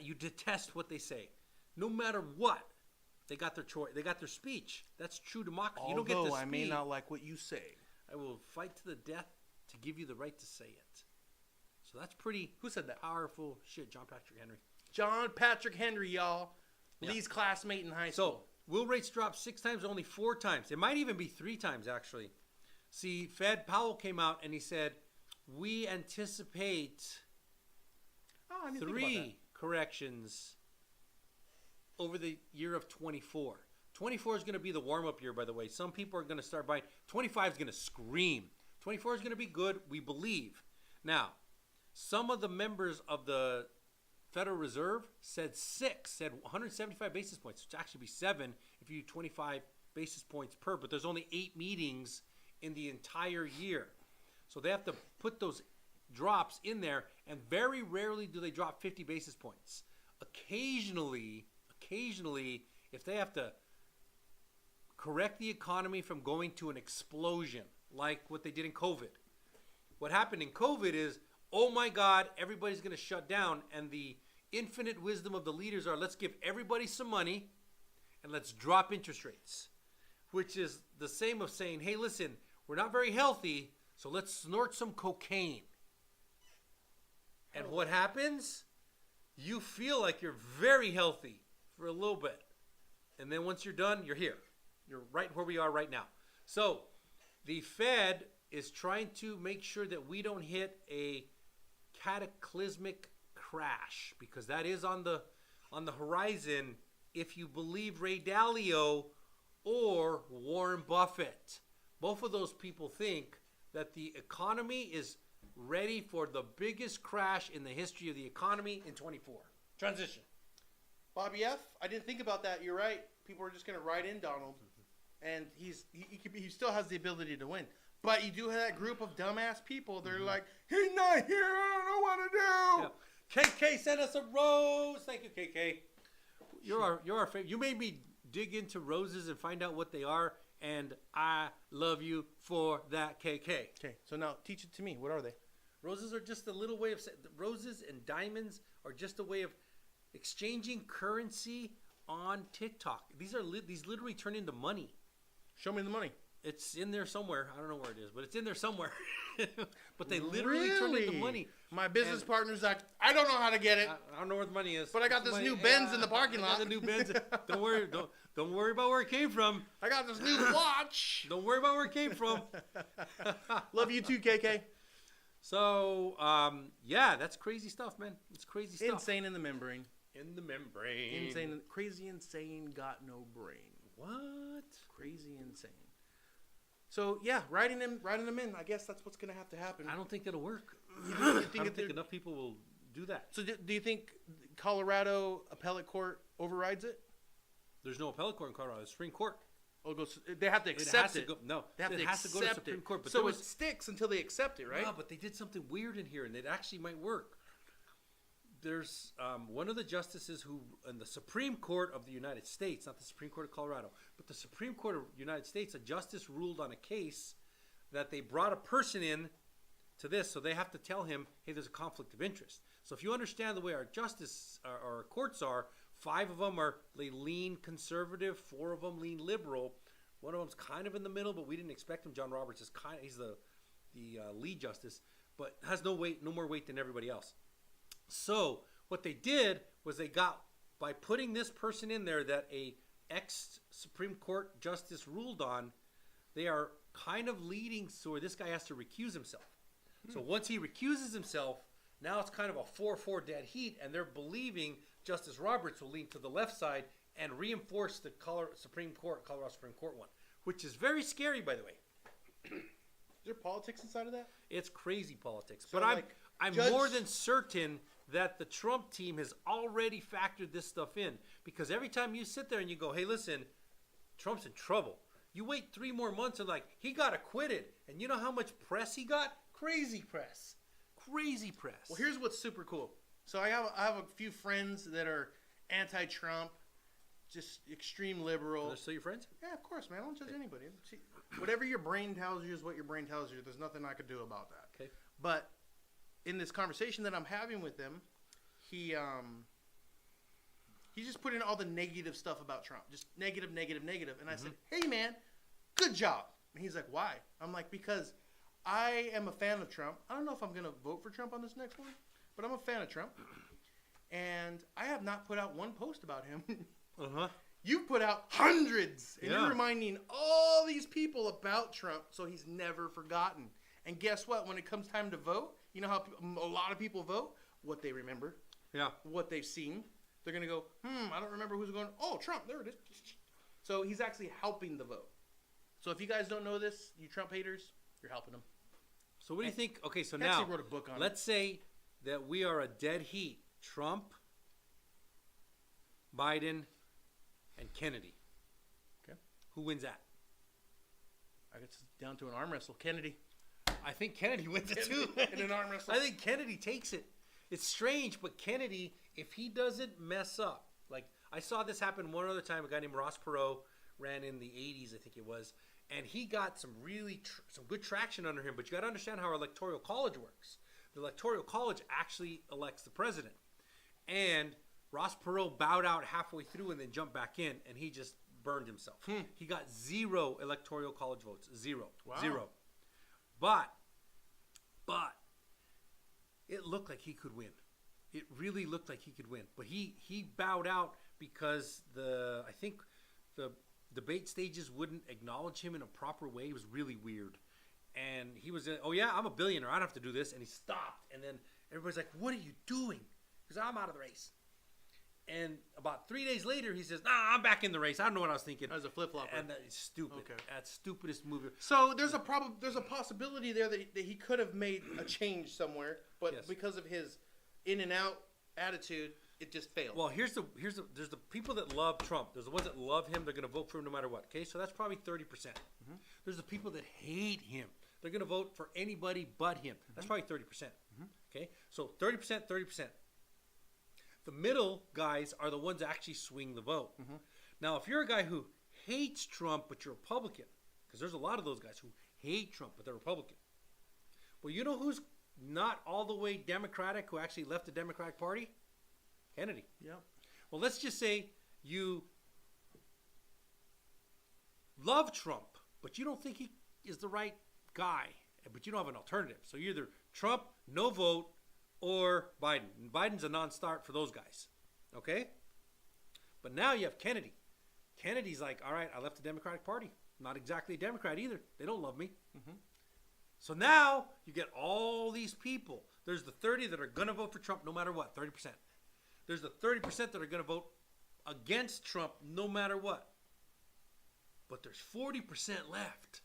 you detest what they say, no matter what. They got their choice. They got their speech. That's true democracy. You don't get to speak. I may not like what you say. I will fight to the death to give you the right to say it. So that's pretty. Who said that? Powerful shit. John Patrick Henry. John Patrick Henry, y'all. Yeah. Lee's classmate in high school. So will rates drop 6 times, only 4 times. It might even be 3 times, actually. See, Fed Powell came out and he said, we anticipate I didn't think about that. 3 corrections over the year of 24. 24 is going to be the warm-up year, by the way. Some people are going to start buying. 25 is going to scream. 24 is going to be good, we believe. Now, some of the members of the Federal Reserve said 175 basis points, which actually be 7 if you do 25 basis points per, but there's only 8 meetings in the entire year. So they have to put those drops in there, and very rarely do they drop 50 basis points. Occasionally, if they have to correct the economy from going to an explosion, like what they did in COVID. What happened in COVID is, oh my God, everybody's going to shut down, and the infinite wisdom of the leaders are, let's give everybody some money and let's drop interest rates, which is the same of saying, hey, listen, we're not very healthy, so let's snort some cocaine. And what happens? You feel like you're very healthy for a little bit. And then once you're done, you're here. You're right where we are right now. So the Fed is trying to make sure that we don't hit a cataclysmic crash, because that is on the horizon if you believe Ray Dalio or Warren Buffett. Both of those people think that the economy is ready for the biggest crash in the history of the economy in 24. Transition. Bobby F., I didn't think about that. You're right. People are just going to write in Donald. And he still has the ability to win. But you do have that group of dumbass people. They're like, he's not here. I don't know what to do. Yeah. KK sent us a rose. Thank you, KK. You're our favorite. You made me dig into roses and find out what they are. And I love you for that, KK. Okay, so now teach it to me. What are they? Roses are just a little way of roses and diamonds are just a way of exchanging currency on TikTok. These literally turn into money. Show me the money. It's in there somewhere. I don't know where it is, but it's in there somewhere. But they literally turn into money. My business partner's like, I don't know how to get it. I don't know where the money is. But I got this new Benz in the parking lot. I got the new Benz. Don't worry. Don't worry about where it came from. I got this new watch. Don't worry about where it came from. Love you too, KK. So, yeah, that's crazy stuff, man. It's crazy stuff. Insane in the membrane. In the membrane. Insane. Crazy insane got no brain. What? Crazy insane. So, yeah, writing them in. I guess that's what's going to have to happen. I don't think it'll work. You I don't think enough people will do that. So, do you think Colorado appellate court overrides it? There's no appellate court in Colorado. It's Supreme Court. Oh, they have to accept it. They have to accept go to Supreme Court. But so it sticks until they accept it, right? No, but they did something weird in here, and it actually might work. There's one of the justices who, in the Supreme Court of the United States, not the Supreme Court of Colorado, but the Supreme Court of the United States, a justice ruled on a case that they brought a person in to this, so they have to tell him, hey, there's a conflict of interest. So if you understand the way our justice, our courts are, 5 of them they lean conservative, 4 of them lean liberal. One of them's kind of in the middle, but we didn't expect him. John Roberts is he's the lead justice, but has no more weight than everybody else. So what they did was by putting this person in there that a ex-Supreme Court justice ruled on, they are kind of leading so where this guy has to recuse himself. So once he recuses himself, now it's kind of a 4-4 dead heat, and they're believing Justice Roberts will lean to the left side and reinforce the Colorado Supreme Court one, which is very scary, by the way. Is there politics inside of that? It's crazy politics. So but I'm more than certain that the Trump team has already factored this stuff in, because every time you sit there and you go, hey, listen, Trump's in trouble. You wait 3 more months and like, he got acquitted. And you know how much press he got? Crazy press. Crazy press. Well, here's what's super cool. So I have a few friends that are anti-Trump, just extreme liberal. Are they still your friends? Yeah, of course, man. I don't judge anybody. See, whatever your brain tells you is what your brain tells you. There's nothing I could do about that. Okay. But in this conversation that I'm having with him, he just put in all the negative stuff about Trump. Just negative. And I said, hey, man, good job. And he's like, why? I'm like, because I am a fan of Trump. I don't know if I'm going to vote for Trump on this next one, but I'm a fan of Trump. And I have not put out one post about him. Uh-huh. You've put out hundreds. And you're reminding all these people about Trump so he's never forgotten. And guess what? When it comes time to vote, you know how a lot of people vote? What they remember. Yeah. What they've seen. They're going to go, I don't remember who's going, oh, Trump, there it is. So he's actually helping the vote. So if you guys don't know this, you Trump haters, you're helping them. So what do you think? Okay, so I now, actually wrote a book on let's say that we are a dead heat. Trump, Biden, and Kennedy. Okay. Who wins that? I guess it's down to an arm wrestle. Kennedy. I think Kennedy wins it too. In an arm wrestle. I think Kennedy takes it. It's strange, but Kennedy, if he doesn't mess up, like I saw this happen one other time. A guy named Ross Perot ran in the 80s, I think it was, and he got some really some good traction under him. But you got to understand how our electoral college works. The electoral college actually elects the president, and Ross Perot bowed out halfway through and then jumped back in, and he just burned himself. He got 0 electoral college votes. 0. Wow. 0. But it looked like he could win. It really looked like he could win. But he bowed out because I think the debate stages wouldn't acknowledge him in a proper way. It was really weird. And he was, oh yeah, I'm a billionaire. I don't have to do this. And he stopped. And then everybody's like, what are you doing? Because I'm out of the race. And about 3 days later, he says, nah, I'm back in the race. I don't know what I was thinking. That was a flip-flopper. And that's stupid. Okay. That's stupidest move. So there's a possibility there that he could have made a change somewhere, but because of his in and out attitude, it just failed. Well, there's the people that love Trump. There's the ones that love him. They're going to vote for him no matter what. Okay, so that's probably 30%. There's the people that hate him. They're going to vote for anybody but him. That's probably 30%. Okay, so 30%, 30%. The middle guys are the ones that actually swing the vote. Now, if you're a guy who hates Trump but you're Republican, because there's a lot of those guys who hate Trump but they're Republican. Well, you know who's not all the way Democratic, who actually left the Democratic Party? Kennedy. Yeah. Well, let's just say you love Trump, but you don't think he is the right guy, but you don't have an alternative. So you're either Trump, no vote, or Biden. And Biden's a non-start for those guys. Okay? But now you have Kennedy. Kennedy's like, all right, I left the Democratic Party. I'm not exactly a Democrat either. They don't love me. So now you get all these people. There's the 30 that are going to vote for Trump no matter what, 30%. There's the 30% that are going to vote against Trump no matter what. But there's 40% left.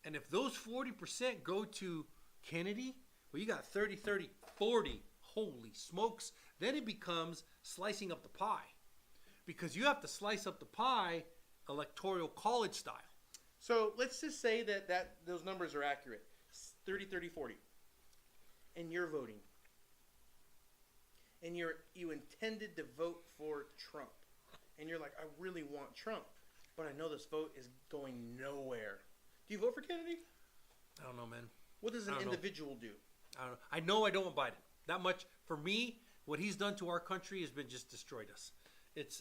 And if those 40% go to Kennedy, well, you got 30, 30, 40. Holy smokes. Then it becomes slicing up the pie. Because you have to slice up the pie electoral college style. So let's just say that those numbers are accurate. 30, 30, 40. And you're voting. And you intended to vote for Trump. And you're like, I really want Trump. But I know this vote is going nowhere. Do you vote for Kennedy? I don't know, man. What does an individual do? I don't know. I don't want Biden. That much. For me, what he's done to our country has been just destroyed us.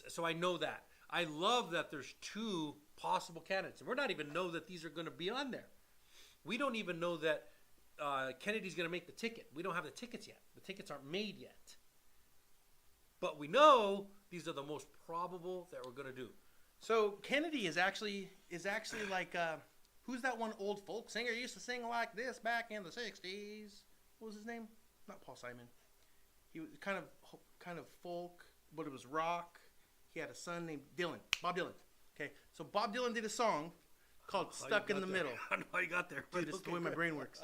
So I know that. I love that there's 2 possible candidates. And we're not even know that these are going to be on there. We don't even know that Kennedy's going to make the ticket. We don't have the tickets yet. The tickets aren't made yet. But we know these are the most probable that we're going to do. So Kennedy is actually like who's that one old folk singer used to sing like this back in the 60s? What was his name? Not Paul Simon. He was kind of folk, but it was rock. He had a son named Dylan, Bob Dylan. Okay, so Bob Dylan did a song called "Stuck in the Middle." I know how you got there. Dude, it's the way my brain works.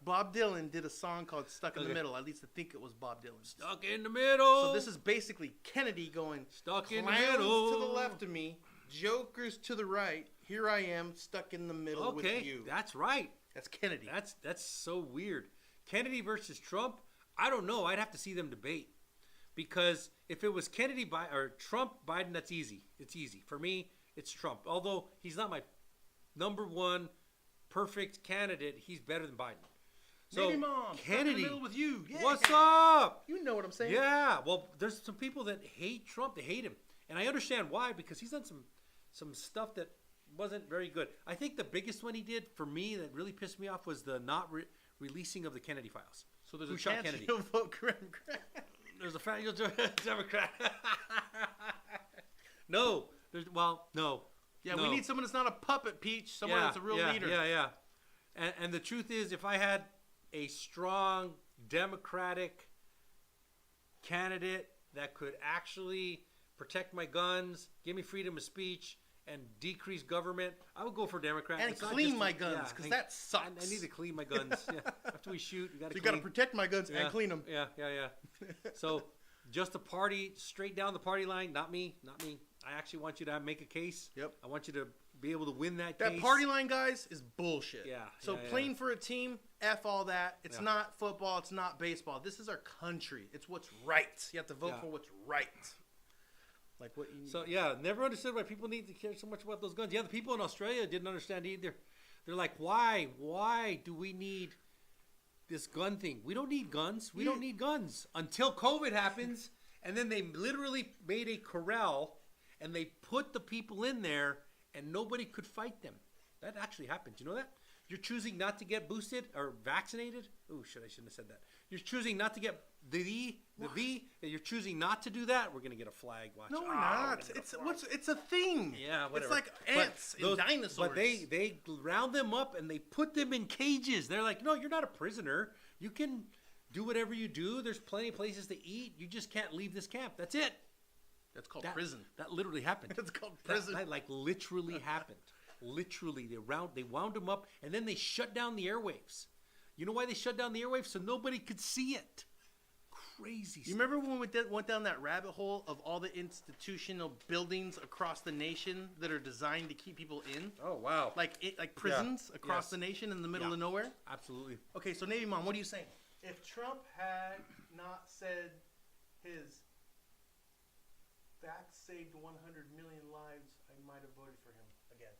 Bob Dylan did a song called "Stuck in the Middle." At least I think it was Bob Dylan. Stuck in the middle. So this is basically Kennedy going stuck in the clowns middle to the left of me, jokers to the right. here I am stuck in the middle with you. That's right. That's Kennedy. That's so weird. Kennedy versus Trump. I don't know. I'd have to see them debate, because if it was Kennedy or Trump Biden, that's easy. It's easy for me. It's Trump. Although he's not my number one perfect candidate, he's better than Biden. So Maybe Mom, Kennedy, in the middle with you. Yeah. What's up? You know what I'm saying? Yeah. Well, there's some people that hate Trump. They hate him, and I understand why, because he's done some stuff that wasn't very good. I think the biggest one he did for me that really pissed me off was the not releasing of the Kennedy files. So there's Who a shot chance Kennedy? you'll vote Democrat. There's a fact you'll Democrat. No. No. Yeah, no. we need someone that's not a puppet, Peach. Someone that's a real leader. Yeah. And the truth is, if I had a strong Democratic candidate that could actually protect my guns, give me freedom of speech, and decrease government, I would go for Democrat. And clean my guns, because that sucks. I need to clean my guns. Yeah. After we shoot, we got to you got to protect my guns and clean them. Yeah. So just a party, straight down the party line, not me. I actually want you to make a case. Yep. I want you to be able to win that case. That party line, guys, is bullshit. Yeah. So playing for a team, F all that. It's not football. It's not baseball. This is our country. It's what's right. You have to vote for what's right. Like what you need. So, never understood why people need to care so much about those guns. Yeah, the people in Australia didn't understand either. They're like, why? Why do we need this gun thing? We don't need guns. We don't need guns. Until COVID happens, and then they literally made a corral, and they put the people in there, and nobody could fight them. That actually happened. You know that? You're choosing not to get boosted or vaccinated. Oh, shit, I shouldn't have said that. You're choosing not to get the V. You're choosing not to do that. We're gonna get a flag. Watch. No, we're not. It's a thing. Yeah, whatever. It's like ants and dinosaurs. But they round them up and they put them in cages. They're like, no, you're not a prisoner. You can do whatever you do. There's plenty of places to eat. You just can't leave this camp. That's it. That's called prison. That literally happened. That's called prison. That like literally happened. Literally, they wound them up, and then they shut down the airwaves. You know why they shut down the airwaves? So nobody could see it. Crazy stuff. You remember when we went down that rabbit hole of all the institutional buildings across the nation that are designed to keep people in? Oh, wow. Like prisons across the nation in the middle of nowhere? Absolutely. Okay, so Navy Mom, what are you saying? If Trump had not said his facts saved 100 million lives, I might have voted for him again.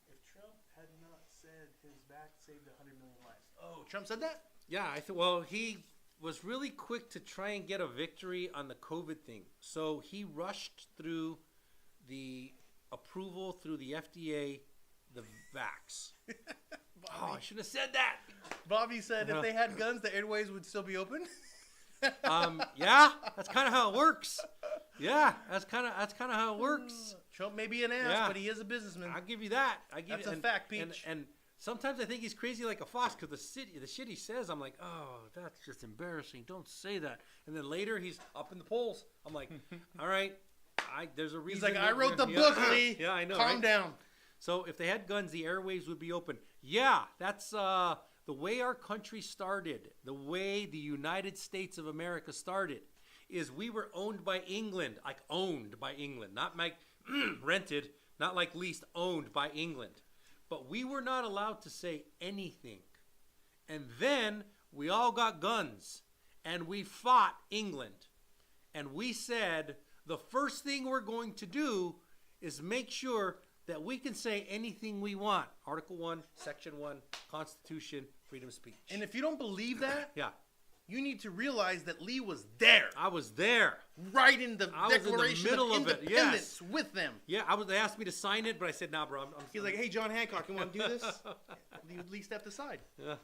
If Trump had not said his back saved 100 million lives. Oh, Trump said that? Yeah, well, he was really quick to try and get a victory on the COVID thing. So he rushed through the approval through the FDA, the vax. Oh, I should have said that. Bobby said if they had guns, the airways would still be open. Yeah, that's kind of how it works. Yeah, that's kind of how it works. Trump may be an ass, but he is a businessman. I'll give you that. That's a fact, Peach. And sometimes I think he's crazy like a fox because the shit he says, I'm like, oh, that's just embarrassing. Don't say that. And then later he's up in the polls. I'm like, all right, there's a reason. He's like, I wrote the book, Lee. Yeah, I know. Calm down. So if they had guns, the airwaves would be open. Yeah, that's the way our country started, the way the United States of America started, is we were owned by England, like owned by England, not like rented, not like leased, owned by England. But we were not allowed to say anything. And then we all got guns and we fought England. And we said, the first thing we're going to do is make sure that we can say anything we want. Article 1, Section 1, Constitution, freedom of speech. And if you don't believe that, yeah, you need to realize that Lee was there. I was there. Right in the Declaration of Independence with them. Yeah, they asked me to sign it, but I said, nah, bro. He's like, hey, John Hancock, you want to do this? Lee stepped aside. Yeah.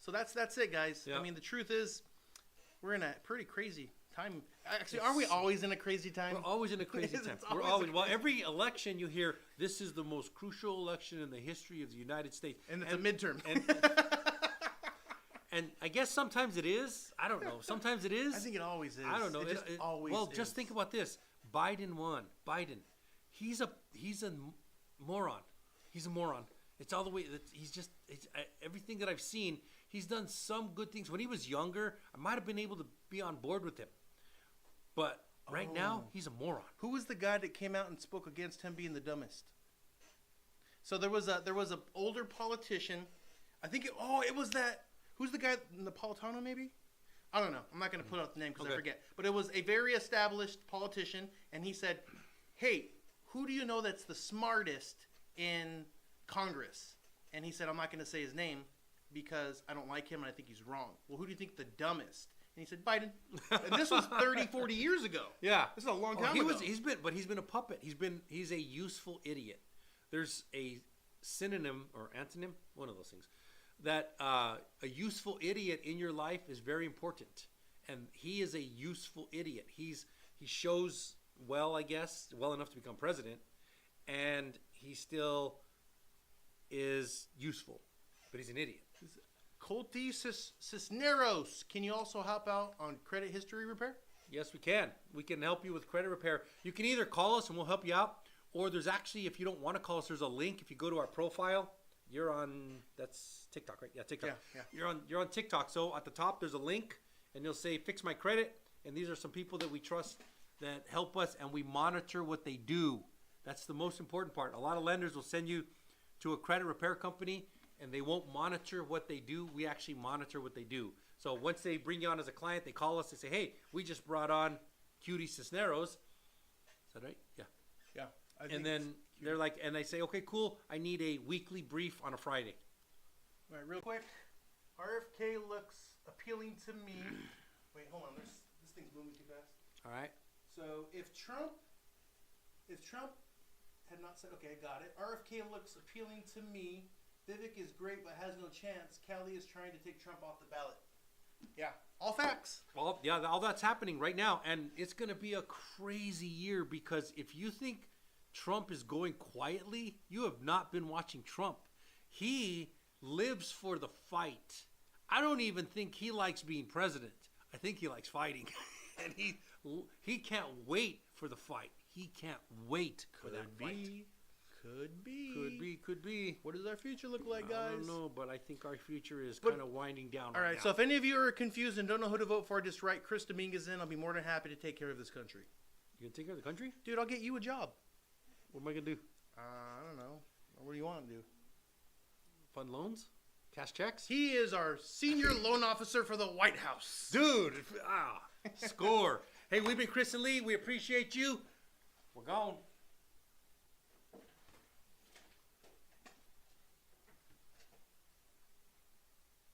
So that's it, guys. Yeah. I mean, the truth is, we're in a pretty crazy time. Actually, aren't we always in a crazy time? We're always in a crazy time. Well, every election you hear, this is the most crucial election in the history of the United States. And it's a midterm. And I guess sometimes it is. I don't know. Sometimes it is. I think it always is. I don't know. It always well, is. just think about this. Biden won. Biden. He's a moron. He's a moron. It's all the way. Everything that I've seen, he's done some good things. When he was younger, I might have been able to be on board with him. But right now, he's a moron. Who was the guy that came out and spoke against him being the dumbest? So there was a older politician. I think it was that. Who's the guy? Napolitano, maybe? I don't know. I'm not going to put out the name because I forget. But it was a very established politician, and he said, "Hey, who do you know that's the smartest in Congress?" And he said, "I'm not going to say his name because I don't like him and I think he's wrong." Well, who do you think the dumbest? And he said, "Biden." And this was 30, 40 years ago. Yeah, this is a long time ago. He's been a puppet. He's a useful idiot. There's a synonym or antonym, one of those things, that a useful idiot in your life is very important. And he is a useful idiot. He shows well, I guess, well enough to become president, and he still is useful, but he's an idiot. Colty Cisneros, can you also help out on credit history repair? Yes, we can. We can help you with credit repair. You can either call us and we'll help you out, or there's actually, if you don't want to call us, there's a link. If you go to our profile, you're on, that's TikTok, right? Yeah, TikTok. Yeah. You're on TikTok. So at the top, there's a link, and you'll say, "Fix my credit." And these are some people that we trust that help us, and we monitor what they do. That's the most important part. A lot of lenders will send you to a credit repair company, and they won't monitor what they do. We actually monitor what they do. So once they bring you on as a client, they call us. They say, "Hey, we just brought on Cutie Cisneros." Is that right? Yeah. Yeah. And then they're like, and they say, "Okay, cool. I need a weekly brief on a Friday." All right, real quick. RFK looks appealing to me. Wait, hold on. This thing's moving too fast. All right. So if Trump had not said, okay, I got it. RFK looks appealing to me. Vivek is great but has no chance. Kelly is trying to take Trump off the ballot. Yeah, all facts. Well, yeah, all that's happening right now, and it's going to be a crazy year because if you think Trump is going quietly, you have not been watching Trump. He lives for the fight. I don't even think he likes being president. I think he likes fighting, and he can't wait for the fight. He can't wait for that fight. Could be. What does our future look like, guys? I don't know, but I think our future is kind of winding down. All right, now. so if any of you are confused and don't know who to vote for, just write Chris Dominguez in. I'll be more than happy to take care of this country. You gonna take care of the country? Dude, I'll get you a job. What am I gonna do? I don't know. What do you want to do? Fund loans? Cash checks? He is our senior loan officer for the White House. Dude, score. Hey, we've been Chris and Lee. We appreciate you. We're gone.